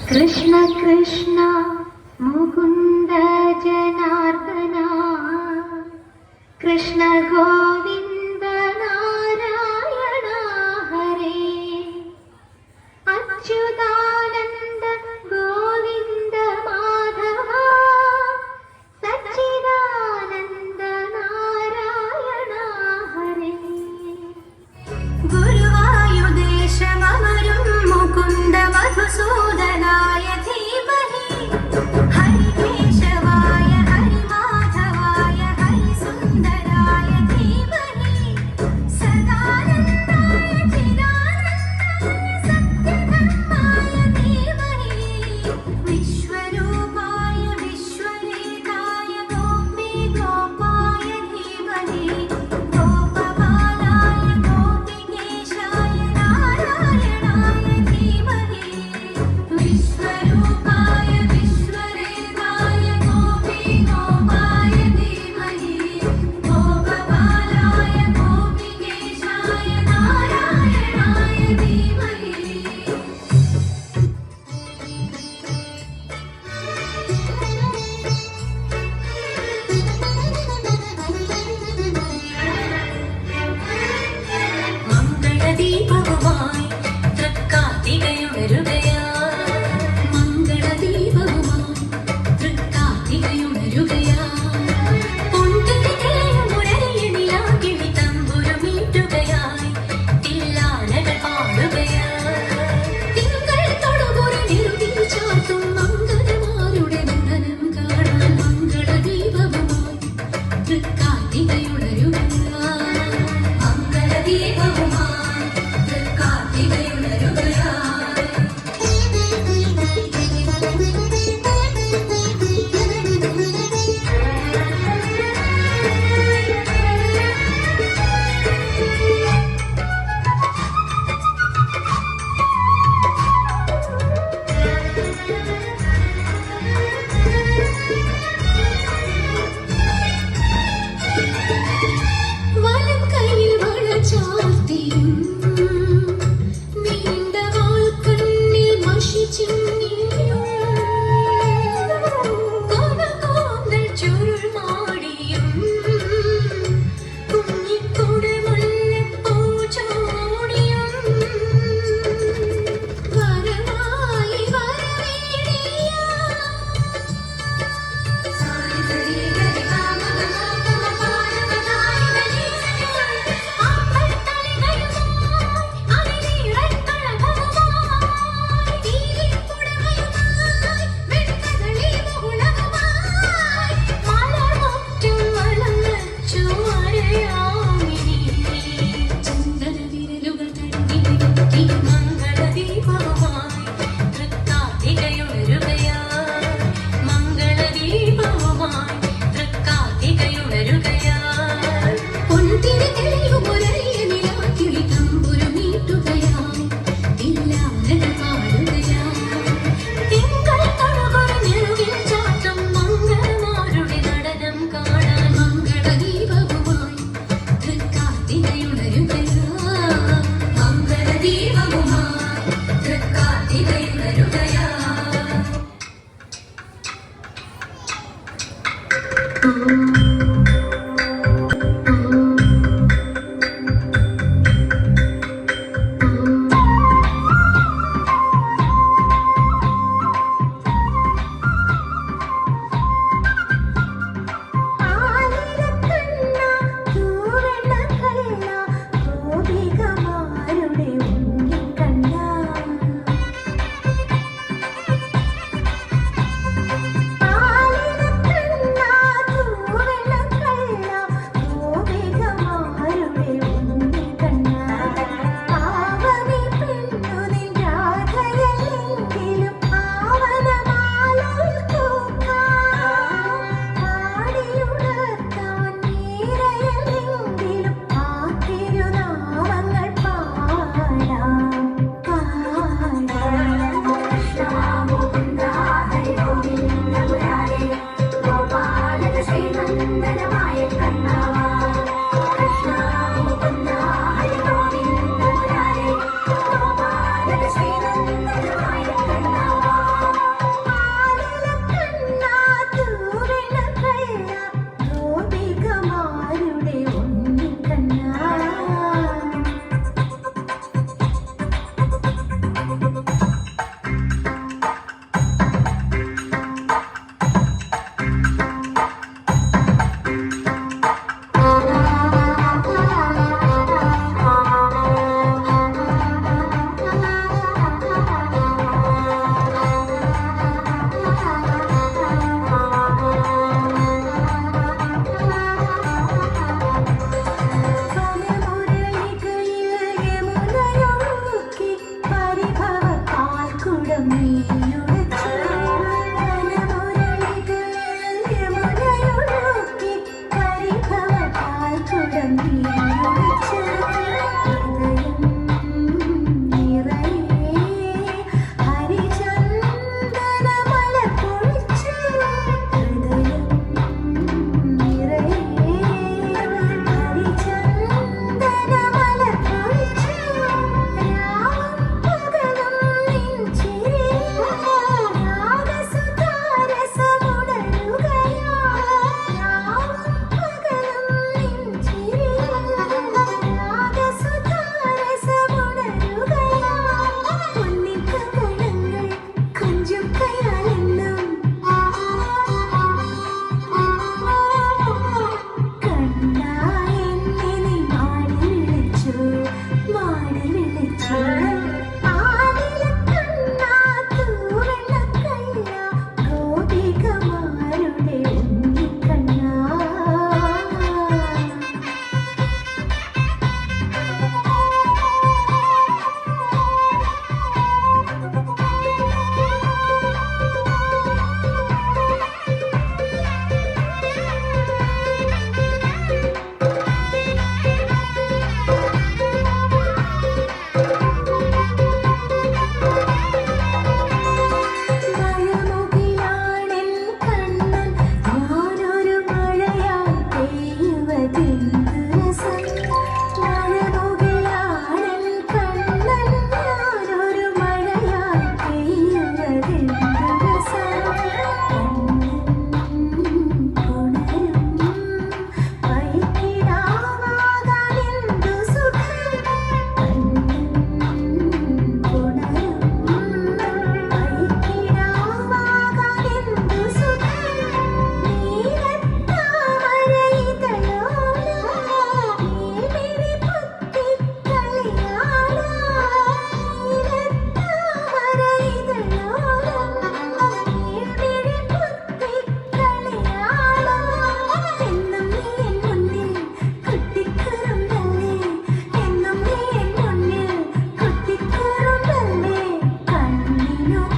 കൃഷ്ണ കൃഷ്ണ മുകുന്ദ ജനാർദ്ദന കൃഷ്ണ ഗോവിന്ദ നാരായണ ഹരേ അച്യുതാനന്ദ ഗോവിന്ദ മാധവ സച്ചിദാനന്ദ നാരായണ ഹരേ ഗുരുവായൂരേശമമരും മുകുന്ദ മധുസൂദനായ ധീമഹി ഹരികേശവായ ഹരിമാധവായ ഹരിസുന്ദരായ ധീമഹി സദാനന്ദായ ചിദാനന്ദായ സത്യധർമായ ധീമഹി വിശ്വരൂപായ വിശ്വരേതായ ഗോപീ ഗോപായ ധീമഹി ഗോപബാലായ ഗോപികേശായ നാരായണായ ധീമഹി വിശ്വരൂപായ വിശ്വരേതായ ഗോപീ ഗോപായ ധീമഹി ഗോപബാലായ ഗോപികേശായ നാരായണായ ധീമഹി മംഗളദീപവുമായി തൃക്കാർത്തികയുണരുകയാ മംഗളദീപവുമായി തൃക്കാർത്തികയുണരുകയാ പൊൻതിരികയുമുരളിയണിലാകിളി തമ്പുരുമീട്ടുകയായി തില്ലാനകൾ പാടുകയാ തിങ്കൾ തൊടുകുറി നിറുകിൽ ചാർത്തും മംഗളമാരുടെ വന്ദനം കാണാൻ മംഗളദീപവുമായി തൃക്കാർത്തികയുണരുകയാ മംഗളദീപവുമായി തൃക്കാർത്തികയുണരുകയാ വലം കൈയിൽ വള ചാർത്തിയും നീണ്ട വാൾക്കണ്ണിൽ മഷി ചിന്നിയും കോപകോന്തൽ ചുരുൾ മാടിയും കുഞ്ഞിക്കൂടെ മുല്ലപ്പൂ ചൂടിയും വരമായി വരവേടിയ മംഗളദീപവുമായി തൃക്കാർത്തികയുണരുകയാ മംഗളദീപവുമായി തൃക്കാർത്തികയുണരുകയാ പൊൻതിരി തെളിയുമുരളിയണിലാകിളി തമ്പുരുമീട്ടുകയായി തില്ലാനകൾ പാടുകയാ തിങ്കൾ തൊടുകുറി നിറുകിൽ ചാർത്തും മംഗളമാരുടെ നടനം കാണാൻ മംഗളദീപവുമായി തൃക്കാർത്തികയുണരുകയാ മംഗളദീപവുമായി തൃക്കാർത്തികയുണരുകയാ ആയിരക്കണ്ണ ചൂവെണ്ണ കല്ല ഗോപികമാരുടെ ഉണ്ണിക്കണ്ണ ആയിരക്കണ്ണ ചൂവെണ്ണ No.